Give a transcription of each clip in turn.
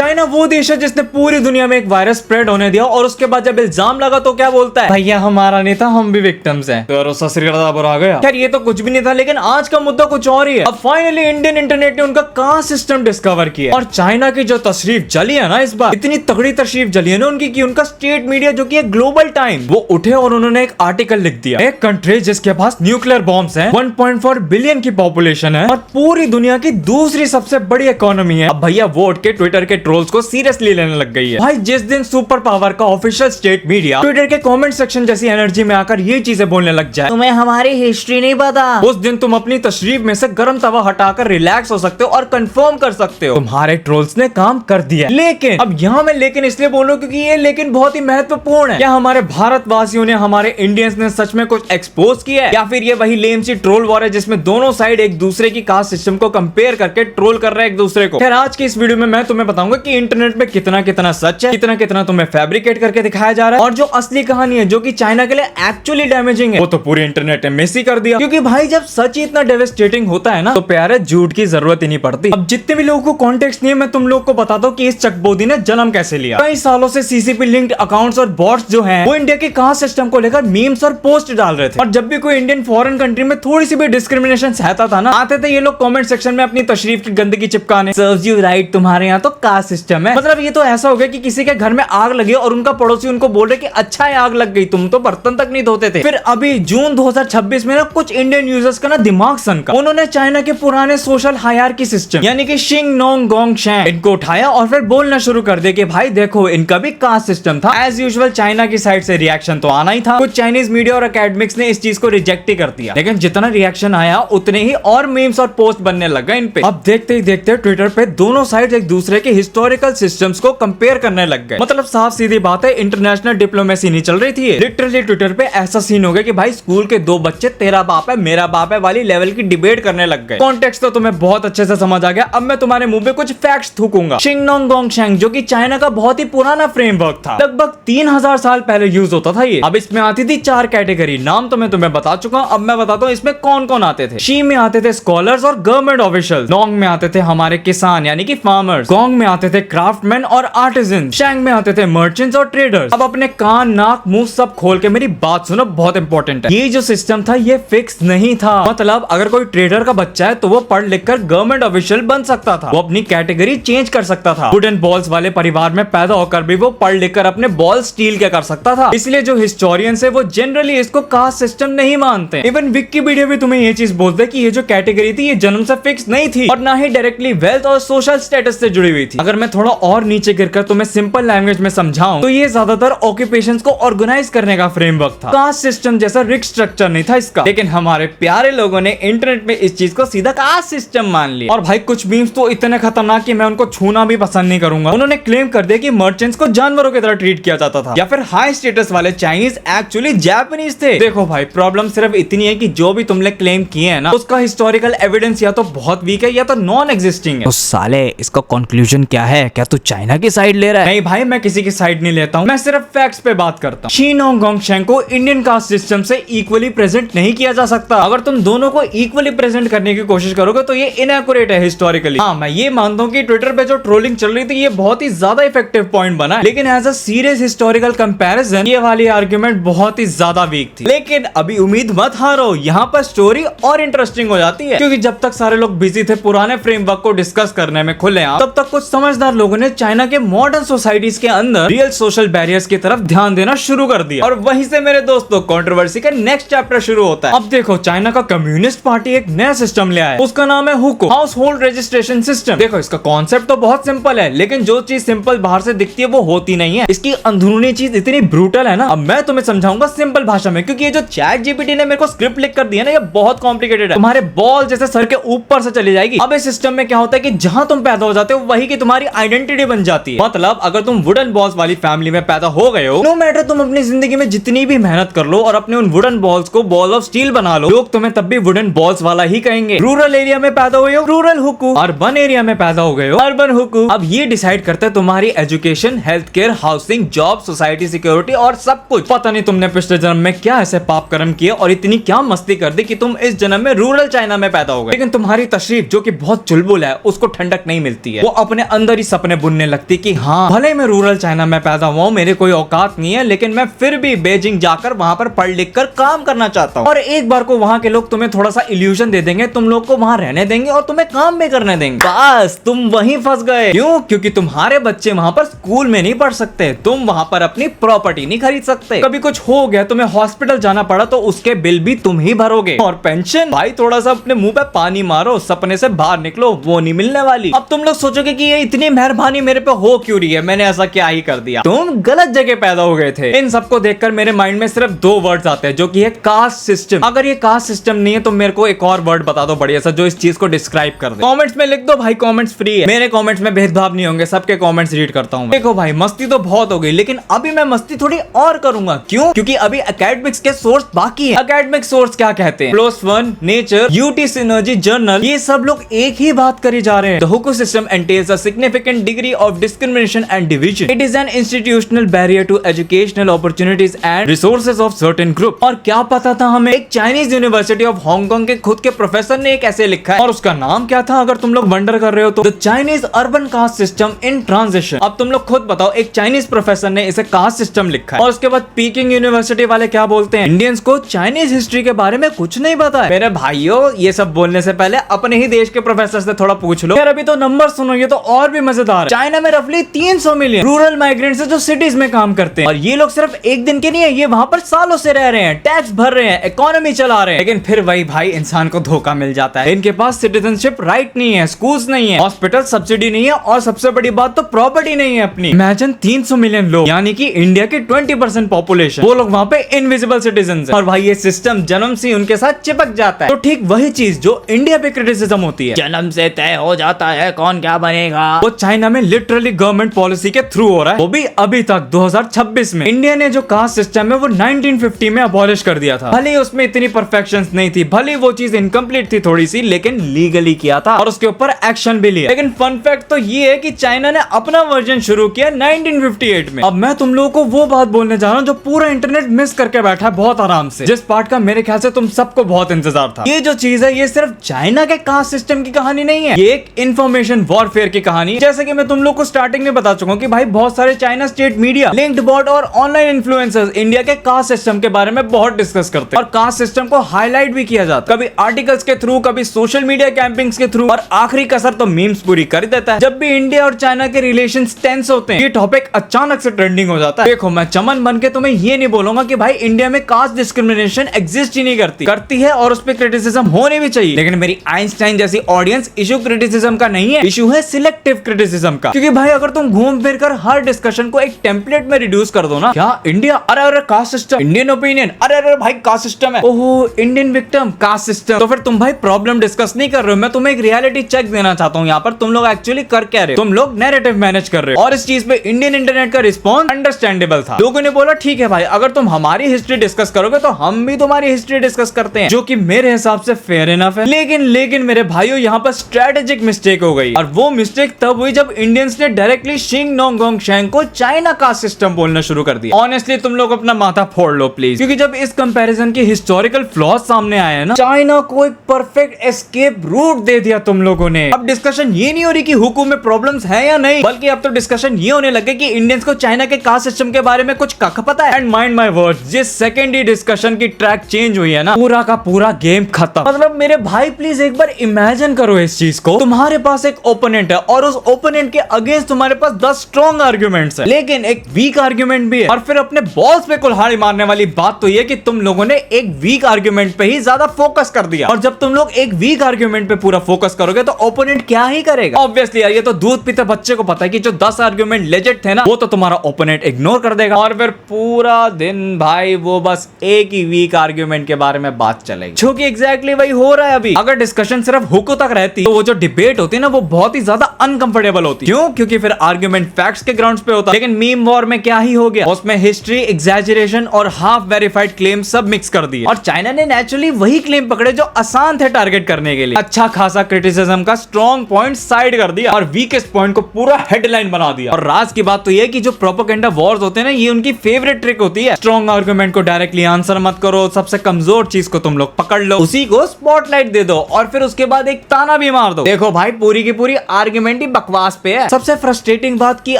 China वो देश है जिसने पूरी दुनिया में एक वायरस स्प्रेड होने दिया और उसके बाद जब इल्जाम लगा तो क्या बोलता है, भैया हमारा नहीं था, हम भी विक्टिम्स हैं। तो ससुराल आ गया। खैर ये तो कुछ भी नहीं था, लेकिन आज का मुद्दा कुछ और ही है। अब फाइनली इंडियन इंटरनेट ने उनका कास्ट सिस्टम डिस्कवर किया और चाइना की जो तशरीफ जली है ना, इस बार इतनी तगड़ी तशरीफ जली है ना उनकी कि उनका स्टेट मीडिया जो कि ग्लोबल टाइम वो उठे और उन्होंने एक आर्टिकल लिख दिया। एक कंट्री जिसके पास न्यूक्लियर बॉम्ब्स हैं, 1.4 बिलियन की पॉपुलेशन है और पूरी दुनिया की दूसरी सबसे बड़ी इकोनॉमी है। अब भैया वो उठ के ट्विटर के ट्रोल्स को सीरियसली लेने लग गई है। भाई जिस दिन सुपर पावर का ऑफिशियल स्टेट मीडिया ट्विटर के कमेंट सेक्शन जैसी एनर्जी में आकर ये चीजें बोलने लग जाए, तुम्हें हमारी हिस्ट्री नहीं पता, उस दिन तुम अपनी तशरीफ में से गर्म तवा हटाकर रिलैक्स हो सकते हो और कंफर्म कर सकते हो तुम्हारे ट्रोल्स ने काम कर दिया। लेकिन अब यहाँ मैं लेकिन इसलिए बोल रहा हूँ क्योंकि ये लेकिन बहुत ही महत्वपूर्ण है। क्या हमारे भारतवासियों ने, हमारे इंडियंस ने सच में कुछ एक्सपोज किया है या फिर ये वही लेम सी ट्रोल वॉर है जिसमें दोनों साइड एक दूसरे की कास्ट सिस्टम को कंपेयर करके ट्रोल कर रहे हैं एक दूसरे को। खैर आज की इस वीडियो में मैं तुम्हें बताऊंगा कि इंटरनेट में कितना कितना सच है, कितना कितना तुम्हें फैब्रिकेट करके दिखाया जा रहा है और जो असली कहानी है जो कि चाइना के लिए एक्चुअली डैमेजिंग है वो तो पूरी इंटरनेट ने मिस ही कर दिया। क्योंकि भाई जब सच ही इतना डेवेस्टेटिंग होता है ना तो प्यारे झूठ की जरूरत ही नहीं पड़ती। अब जितने भी लोगों को कॉन्टेक्स्ट नहीं है मैं तुम लोग को बताता हूँ कि इस चकबोदी ने जन्म कैसे लिया। कई सालों से सीसीपी लिंक्ड अकाउंट्स और बॉट्स जो हैं वो इंडिया के कास्ट सिस्टम को लेकर मीम्स और पोस्ट डाल रहे थे और जब भी कोई इंडियन फॉरेन कंट्री में थोड़ी सी भी डिस्क्रिमिनेशन सहता था ना, आते थे ये लोग कमेंट सेक्शन में अपनी तशरीफ की गंदगी चिपकाने, सर्व्स यू राइट, तुम्हारे यहाँ तो कास्ट सिस्टम है। मतलब ये तो ऐसा हो गया कि किसी के घर में आग लगी और उनका पड़ोसी उनको बोल रहे कि अच्छा है आग लग गई, तुम तो बर्तन तक नहीं धोते थे। फिर अभी जून 2026 में ना कुछ इंडियन यूजर्स का ना दिमाग सनका, उन्होंने चाइना के पुराने सोशल हायरार्की सिस्टम यानी कि शिंग नोंग गोंग शैंग इनको उठाया और फिर बोलना शुरू कर दिया कि भाई देखो इनका भी कास्ट सिस्टम था। एज यूजुअल चाइना की साइड से रिएक्शन तो आना ही था। कुछ चाइनीज मीडिया और एकेडमिक्स ने इस चीज को रिजेक्ट ही कर दिया, लेकिन जितना रिएक्शन आया उतने ही और मीम्स और पोस्ट बनने लगा इन पे। अब देखते ही देखते ट्विटर पे दोनों साइड एक दूसरे के हिस्टोरिकल सिस्टम्स को कंपेयर करने लग गए। मतलब साफ सीधी बात है, इंटरनेशनल डिप्लोमेसी नहीं चल रही थी। लिटरली ट्विटर पे ऐसा सीन हो गया कि भाई स्कूल के दो बच्चे तेरा बाप है मेरा बाप है वाली लेवल की डिबेट करने लग गए। कॉन्टेक्स्ट तो तुम्हें बहुत अच्छे से समझ आ गया। अब मैं तुम्हारे मुंह पे कुछ फैक्ट्स थूकूंगा। शिंग नोंग गोंग शैंग जो कि चाइना का बहुत ही पुराना फ्रेमवर्क था, लगभग 3000 साल पहले यूज होता था ये। अब इसमें आती थी 4 कैटेगरी, नाम तो मैं तुम्हें बता चुका हूं। अब मैं बताता हूं इसमें कौन कौन आते थे। शी में आते थे स्कॉलर्स और गवर्नमेंट ऑफिशियल्स, नोंग में आते थे हमारे किसान यानी कि फार्मर्स, गोंग में आते थे क्राफ्टमैन और आर्टिजन, शैंग में आते थे मर्चेंट्स और ट्रेडर्स। अब अपने कान नाक मुंह सब खोल के मेरी बात सुनो, बहुत इंपॉर्टेंट है। ये जो सिस्टम था ये फिक्स नहीं था। मतलब अगर कोई ट्रेडर का बच्चा है तो वो पढ़ लिख कर गवर्नमेंट ऑफिशियल बन सकता था, वो अपनी कैटेगरी चेंज कर सकता था। वुडन बॉल्स वाले परिवार में पैदा होकर भी वो पढ़ लिख कर अपने बॉल स्टील के कर सकता था। इसलिए जो हिस्टोरियंस है वो जनरली इसको कास्ट सिस्टम नहीं मानते। इवन विकिपीडिया भी तुम्हें ये चीज बोलते कि ये जो कैटेगरी थी ये जन्म से फिक्स नहीं थी और ना ही डायरेक्टली वेल्थ और सोशल स्टेटस से जुड़ी हुई थी। अगर मैं थोड़ा और नीचे गिरकर तुम्हें सिंपल लैंग्वेज में समझाऊं तो ये ज्यादातर ऑक्यूपेशंस को ऑर्गेनाइज करने का फ्रेमवर्क था। कास्ट सिस्टम जैसा रिक स्ट्रक्चर नहीं था इसका। लेकिन हमारे प्यारे लोगों ने इंटरनेट में इस चीज को सीधा कास्ट सिस्टम मान लिया। और भाई कुछ मीम्स तो इतने खतरनाक कि मैं उनको छूना भी पसंद नहीं करूंगा। उन्होंने क्लेम कर दिया कि मर्चेंट्स को जानवरों की तरह ट्रीट किया जाता था या फिर हाई स्टेटस वाले चाइनीज एक्चुअली जापानीज थे। देखो भाई प्रॉब्लम सिर्फ इतनी है कि जो भी तुमने क्लेम किए हैं ना उसका हिस्टोरिकल एविडेंस या तो बहुत वीक है या तो नॉन एग्जिस्टिंग है। तो साले इसका कंक्लूजन क्या है? क्या तू चाइना की साइड ले रहा है? नहीं भाई मैं किसी की साइड नहीं लेता हूँ, मैं सिर्फ फैक्ट्स पे बात करता हूँ। शी नोंग गोंग शैंग को इंडियन कास्ट सिस्टम से इक्वली प्रेजेंट नहीं किया जा सकता। अगर तुम दोनों को इक्वली प्रेजेंट करने की कोशिश करोगे तो ये इनएक्यूरेट है हिस्टोरिकली। हाँ मैं ये मानता हूँ कि ट्विटर पे जो ट्रोलिंग चल रही थी ये बहुत ही ज्यादा इफेक्टिव पॉइंट बना है, लेकिन as a serious historical comparison ये वाली आर्ग्यूमेंट बहुत ही ज्यादा वीक थी। लेकिन अभी उम्मीद मत हारो, यहाँ पर स्टोरी और इंटरेस्टिंग हो जाती है क्योंकि जब तक सारे लोग बिजी थे पुराने फ्रेमवर्क को डिस्कस करने में खुलेआम, तब तक कुछ समझदार लोगों ने चाइना के मॉडर्न सोसाइटीज के अंदर रियल सोशल बैरियर्स की तरफ ध्यान देना शुरू कर दिया। और वहीं से मेरे दोस्तों कंट्रोवर्सी का नेक्स्ट चैप्टर शुरू होता है। अब देखो चाइना का कम्युनिस्ट पार्टी एक नया सिस्टम ले आया है, उसका नाम है हुको, हाउस होल्ड रजिस्ट्रेशन सिस्टम। देखो इसका कॉन्सेप्ट तो बहुत सिंपल है, लेकिन जो चीज सिंपल बाहर से दिखती है वो होती नहीं है। इसकी अंदरूनी चीज इतनी ब्रूटल है ना, अब मैं तुम्हें समझाऊंगा सिंपल भाषा में, क्योंकि ये जो चैट जीपीटी ने मेरे को स्क्रिप्ट लिख कर दिया ना ये बहुत कॉम्प्लिकेटेड है। तुम्हारे बॉल जैसे सर के ऊपर से चली जाएगी। अब इस सिस्टम में क्या होता है कि जहां तुम पैदा हो जाते हो वही की तुम्हारी आइडेंटिटी बन जाती है। मतलब अगर तुम वुडन बॉल्स वाली फैमिली में पैदा हो गए हो, नो मैटर तुम अपनी जिंदगी में जितनी भी मेहनत कर लो और अपने उन वुडन बॉल्स को बॉल ऑफ स्टील बना लो, लोग तुम्हें तब भी वुडन बॉल्स वाला ही कहेंगे। रूरल एरिया में पैदा हुए हो रूरल हुकू, अर्बन एरिया में पैदा हो गए हो अर्बन हुकू। अब ये डिसाइड करते हैं तुम्हारी education, health care, housing, job, society security और सब कुछ। पता नहीं तुमने पिछले जन्म में क्या ऐसे पाप कर्म किए और इतनी क्या मस्ती कर दी कि तुम इस जन्म में रूरल चाइना में पैदा हो गए। लेकिन तुम्हारी तशरीफ जो कि बहुत चुलबुल है उसको ठंडक नहीं मिलती है, वो अपने अंदर अंदर ही सपने बुनने लगती कि हाँ भले मैं रूरल चाइना में पैदा हुआ हूँ, मेरे कोई औकात नहीं है, लेकिन मैं फिर भी बीजिंग जाकर वहाँ पर पढ़ लिख कर काम करना चाहता हूँ। और एक बार को वहाँ के लोग तुम्हें थोड़ा सा इल्यूजन दे देंगे, तुम लोग को वहाँ रहने देंगे और तुम्हें काम भी करने देंगे। बस तुम वहीं फंस गए। क्यों? क्योंकि तुम्हारे बच्चे वहाँ पर स्कूल में नहीं पढ़ सकते, तुम वहाँ पर अपनी प्रॉपर्टी नहीं खरीद सकते। कभी कुछ हो गया, तुम्हें हॉस्पिटल जाना पड़ा तो उसके बिल भी तुम ही भरोगे। और पेंशन भाई थोड़ा सा अपने मुंह पे पानी मारो, सपने से बाहर निकलो, वो नहीं मिलने वाली। अब तुम लोग सोचोगे कि ये इतनी मेहरबानी मेरे पे हो क्यों रही है, मैंने ऐसा क्या ही कर दिया। तुम गलत जगह पैदा हो गए थे। इन सबको देखकर मेरे माइंड में सिर्फ दो वर्ड्स आते हैं, जो कि है कास्ट सिस्टम। अगर ये कास्ट सिस्टम नहीं है तो मेरे को एक और वर्ड बता दो बढ़िया सा जो इस चीज को डिस्क्राइब कर दे। कमेंट्स में लिख दो भाई, कमेंट्स फ्री है, मेरे कमेंट्स में भेदभाव नहीं होंगे, सबके कमेंट्स रीड करता हूँ। देखो भाई मस्ती तो बहुत हो गई, लेकिन अभी मैं मस्ती थोड़ी और करूंगा। क्यों? क्योंकि अभी एकेडमिक्स के सोर्स बाकी है। एकेडमिक सोर्स क्या कहते हैं? PLOS ONE, nature, UT synergy journal, ये सब लोग एक ही बात करी जा रहे हैं। The Hukou system entails a significant degree of discrimination and division. It is an institutional barrier to educational opportunities and resources of certain group. और क्या पता था हमें? एक चाइनीज यूनिवर्सिटी ऑफ हांगकांग के खुद के प्रोफेसर ने एक ऐसे लिखा है, और उसका नाम क्या था अगर तुम लोग वंडर कर रहे हो तो? The Chinese urban caste system in transition. अब तुम लोग खुद बताओ, एक चाइनीज प्रोफेसर ने इसे कास्ट सिस्टम लिखा है, और उसके बाद पीकिंग यूनिवर्सिटी वाले क्या बोलते हैं? इंडियंस को चाइनीज हिस्ट्री के बारे में कुछ नहीं पता है। मेरे भाइयों ये सब बोलने से पहले अपने ही देश के प्रोफेसर से थोड़ा पूछ लो। यार अभी तो नंबर सुनो, ये तो और भी मजेदार है। चाइना में रफली 300 मिलियन रूरल माइग्रेंट्स है जो सिटीज में काम करते हैं, और ये लोग सिर्फ एक दिन के नहीं है, ये वहां पर सालों से रह रहे हैं, टैक्स भर रहे हैं, इकोनॉमी चला रहे हैं। लेकिन फिर वही भाई इंसान को धोखा मिल जाता है। इनके पास सिटीजनशिप राइट नहीं है, स्कूल्स नहीं है, हॉस्पिटल सब्सिडी नहीं है, और सबसे बड़ी बात तो प्रॉपर्टी नहीं है अपनी। इमेजिन 300 मिलियन लोग, यानी कि इंडिया की 20% पॉपुलेशन, वो लोग वहां पे इनविजिबल सिटीजन है। और भाई ये सिस्टम जन्म से उनके साथ चिपक जाता है। तो ठीक वही चीज जो इंडिया पे क्रिटिसिज्म होती है, जन्म से तय हो जाता है कौन क्या बनेगा, वो चाइना में लिटरली गवर्नमेंट पॉलिसी के थ्रू हो रहा है, वो भी अभी तक 2026 में। इंडिया ने जो कास्ट सिस्टम है वो 1950 में अबॉलिश कर दिया था। भले उसमें इतनी परफेक्शंस नहीं थी, भले वो चीज इनकम्प्लीट थी थोड़ी सी, लेकिन लीगली किया था और उसके ऊपर एक्शन भी लिया। लेकिन फन फैक्ट तो ये है कि चाइना ने अपना वर्जन शुरू किया 1958 में। अब मैं तुम लोगों को वो बात बोलने जा रहा हूँ जो पूरा इंटरनेट मिस करके बैठा है बहुत आराम से, जिस पार्ट का मेरे ख्याल से तुम सबको बहुत इंतजार था। ये जो चीज है ये सिर्फ चाइना के कास्ट सिस्टम की कहानी नहीं है, ये एक इंफॉर्मेशन वॉरफेयर की कहानी है। जैसे कि मैं तुम लोग को स्टार्टिंग में बता चुका हूँ कि भाई बहुत सारे China state media, linked bot और ऑनलाइन इन्फ्लुएंसर्स इंडिया के कास्ट सिस्टम के बारे में बहुत डिस्कस करते हैं, और कास्ट सिस्टम को हाईलाइट भी किया जाता है, कभी आर्टिकल्स के थ्रू, कभी सोशल मीडिया कैंपिंग्स के थ्रू, और आखिरी कसर तो मीम्स पूरी कर देता है। जब भी इंडिया और चाइना के रिलेशंस टेंस होते हैं, ये टॉपिक अचानक से ट्रेंडिंग हो जाता है। देखो मैं चमन बन के तुम्हें ये नहीं बोलूंगा कि भाई इंडिया में कास्ट डिस्क्रिमिनेशन एग्जिस्ट ही नहीं करती है, और उस पर क्रिटिसिज्म होने भी चाहिए। लेकिन मेरी आइंस्टाइन जैसी ऑडियंस इशू क्रिटिसिज्म का नहीं है, इशू है सिलेक्टिव क्रिटिसिज्म का। क्योंकि भाई अगर तुम घूम फिर कर हर डिस्कशन को एक टेम्पलेट में रिड्यूस कर दो ना, क्या इंडिया, अरे अरे कास्ट सिस्टम, इंडियन ओपिनियन, अरे अरे भाई कास्ट सिस्टम है, ओहो इंडियन विक्टिम, कास्ट सिस्टम, तो फिर तुम भाई प्रॉब्लम डिस्कस नहीं कर रहे हो। मैं तुम्हें एक रियलिटी चेक देना चाहता हूँ यहाँ पर, तुम लोग एक्चुअली कर क्या रहे हो? तुम लोग नैरेटिव मैनेज कर रहे हो, और इस चीज पे इंडियन इंटरनेट का रिस्पॉन्स अंडरस्टैंडेबल था। लोगों ने बोला ठीक है भाई, अगर तुम हमारी हिस्ट्री डिस्कस करोगे तो हम भी तुम्हारी हिस्ट्री डिस्कस करते हैं, जो कि मेरे हिसाब से फेयर इनफ है। लेकिन मेरे भाइयों यहाँ पर स्ट्रेटेजिक मिस्टेक हो गई, और वो मिस्टेक तब हुई जब इंडियंस ने डायरेक्टली शिंग नोंगोंग शेंग को चाइना का सिस्टम बोलना शुरू कर दिया। ऑनेस्टली तुम लोग अपना माथा फोड़ लो प्लीज, क्योंकि जब इस कंपैरिजन के हिस्टोरिकल फ्लॉज सामने आए हैं ना, चाइना को एक परफेक्ट एस्केप रूट दे दिया तुम लोगों ने। अब डिस्कशन ये नहीं हो रही कि हुकू में प्रॉब्लम्स है या नहीं, बल्कि अब तो डिस्कशन ये होने लगे कि इंडियंस को चाइना के कास्ट सिस्टम के बारे में कुछ कख पता है। एंड माइंड माय वर्ड्स, जिस सेकंड ही डिस्कशन की ट्रैक चेंज हुई है ना, पूरा का पूरा गेम खत्म। मतलब मेरे भाई प्लीज एक बार इमेजिन करो इस चीज को, तुम्हारे पास एक ओपोनेंट है, और उस ओपोनेंट के अगेंस्ट तुम्हारे पास 10 स्ट्रॉन्ग आर्ग्यूमेंट्स है, लेकिन एक वीक आर्ग्यूमेंट भी है। और फिर अपने बॉस पे कुल्हाड़ी मारने वाली बात तो ये कि तुम लोगों ने एक वीक आर्ग्यूमेंट पे ही ज्यादा फोकस कर दिया। और जब तुम लोग एक वीक आर्ग्यूमेंट पे पूरा फोकस करोगे तो ओपोनेंट क्या ही करेगा? ऑब्वियसली यार, ये तो दूध पीते बच्चे को पता है कि जो 10 आर्ग्यूमेंट लेजिट थे ना, वो तो तुम्हारा ओपोनेंट इग्नोर कर देगा, और फिर पूरा दिन भाई वो बस एक ही वीक आर्ग्यूमेंट के बारे में बात चलेगी, जो कि एग्जैक्टली वही हो रहा है अभी। अगर डिस्कशन सिर्फ हुकू तक रहती तो वो जो डिबेट होती है ना, वो बहुत ही ज्यादा अनकंफर्टेबल होती। क्यों? क्योंकि फिर आर्ग्यूमेंट फैक्ट्स के ग्राउंड्स पे होता। लेकिन मीम वॉर में क्या ही हो गया, उसमें हिस्ट्री, एग्जैजरेशन और हाफ वेरीफाइड क्लेम सब मिक्स कर दिए, और चाइना ने नेचुरली वही क्लेम पकड़े जो आसान थे टारगेट करने के लिए। अच्छा खासा क्रिटिसिज्म का स्ट्रॉन्ग पॉइंट साइड कर दिया, और वीकेस्ट पॉइंट को पूरा हेडलाइन बना दिया। और राज की बात तो ये कि जो प्रोपेगेंडा वॉर्स होते हैं ना, ये उनकी फेवरेट ट्रिक होती है। स्ट्रॉन्ग आर्गुमेंट को डायरेक्टली आंसर मत करो, सबसे कमजोर चीज को तुम लोग पकड़ लो, उसी को स्पॉटलाइट दे दो, और फिर उसके बाद एक ताना भी मार दो। देखो भाई पूरी की पूरी आर्गुमेंट ही बकवास पे है। सबसे फ्रस्ट्रेटिंग बात की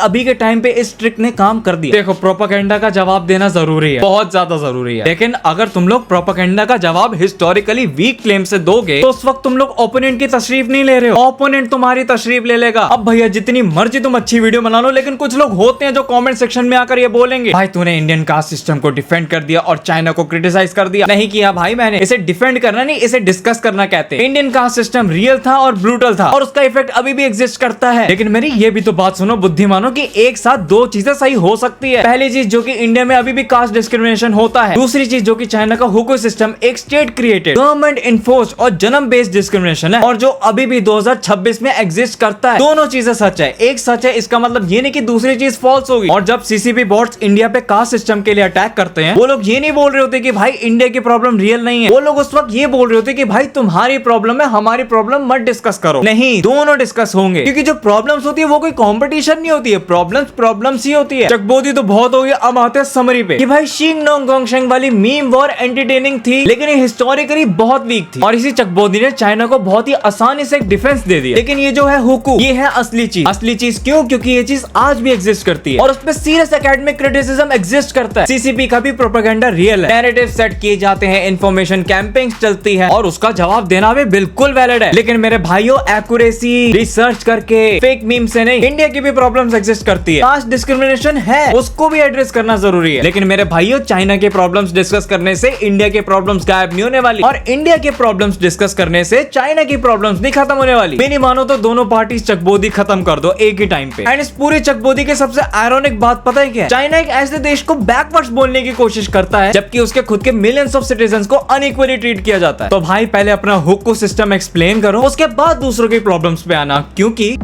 अभी के टाइम पे इस ट्रिक ने काम कर दिया। देखो प्रोपेगेंडा का जवाब देना जरूरी है, बहुत ज्यादा जरूरी है, लेकिन अगर तुम लोग प्रोपेगेंडा का जवाब हिस्टोरिकली वीक क्लेम से दोगे तो उस वक्त तुम लोग ओपोनेंट की तशरीफ नहीं ले रहे हो, ओपोनेंट तुम्हारी तशरीफ ले लेगा। अब भैया जितनी मर्जी तुम अच्छी वीडियो बना लो, लेकिन कुछ लोग होते हैं जो कमेंट सेक्शन में आकर ये बोलेंगे भाई तूने इंडियन कास्ट सिस्टम को डिफेंड कर दिया और चाइना को क्रिटिसाइज कर दिया। नहीं किया भाई मैंने, इसे डिफेंड करना नहीं, इसे डिस्कस करना कहते हैं। इंडियन कास्ट सिस्टम रियल था और ब्रूटल था और उसका इफेक्ट अभी भी एग्जिस्ट करता है। लेकिन मेरी ये भी तो बात सुनो बुद्धिमानों की, एक साथ दो चीजें सही हो सकती है। पहली चीज जो कि इंडिया में अभी भी कास्ट डिस्क्रिमिनेशन होता है, दूसरी चीज जो कि चाइना का हुकू सिस्टम एक स्टेट क्रिएटेड गवर्नमेंट इन्फोर्स्ड और जन्म बेस्ड डिस्क्रिमिनेशन है और जो अभी भी 2026 में एग्जिस्ट करता है। दोनों चीजें सच है, एक सच है इसका मतलब ये नहीं कि दूसरी चीज फॉल्स होगी। और जब सीसीपी बॉट्स इंडिया पे कास्ट सिस्टम के लिए अटैक करते हैं, वो लोग ये नहीं बोल रहे होते कि भाई इंडिया की प्रॉब्लम रियल नहीं है, वो लोग उस वक्त ये बोल रहे होते कि भाई तुम्हारी प्रॉब्लम है, हमारी प्रॉब्लम मत डिस्कस करो। नहीं, दोनों डिस्कस होंगे, क्योंकि जो प्रॉब्लम्स होती है वो कोई कंपटीशन नहीं होती है, प्रॉब्लम्स ही होती है। चकबोदी तो बहुत हो गया, अब आते हैं समरी पे कि भाई शिंग नोंग गोंगशेंग वाली मीम वॉर एंटरटेनिंग थी, लेकिन ये हिस्टोरिकली बहुत वीक थी और इसी चकबोदी ने चाइना को बहुत ही आसानी से एक डिफेंस दे दिया। लेकिन ये जो है हुकू, ये है असली चीज। असली चीज क्यों? क्योंकि ये चीज आज भी एग्जिस्ट करती है और उसपे सीरियस एकेडमिक क्रिटिसिज्म एग्जिस्ट करता है। सीसीपी का भी प्रोपेगेंडा रियल है, नैरेटिव सेट किए जाते हैं, इंफॉर्मेशन कैंपेन्स चलती है और उसका जवाब देना भी बिल्कुल वैलिड है। लेकिन मेरे भाइयों एक्यूरेसी रिसर्च करके फेक मीम से नहीं, इंडिया की भी प्रॉब्लम्स एग्जिस्ट करती है, कास्ट डिस्क्रिमिनेशन है, उसको भी एड्रेस करना जरूरी है। लेकिन मेरे भाइयों चाइना के प्रॉब्लम्स डिस्कस करने से इंडिया के प्रॉब्लम्स गायब नहीं होने वाली और इंडिया के प्रॉब्लम्स डिस्कस करने से चाइना की प्रॉब्लम्स नहीं खत्म होने वाली। मेरी मानो तो दोनों पार्टीज चकबोदी खत्म कर दो एक ही टाइम पे। एंड इस पूरी चकबोदी के सबसे आयरॉनिक बात पता है क्या है? चाइना एक ऐसे देश को बैकवर्ड्स बोलने की कोशिश करता है जबकि उसके खुद के मिलियंस ऑफ सिटीजंस को अनइक्वली ट्रीट किया जाता है। तो भाई पहले अपना हुकू सिस्टम एक्सप्लेन करो, उसके बाद दूसरों की प्रॉब्लम्स पे आना, क्योंकि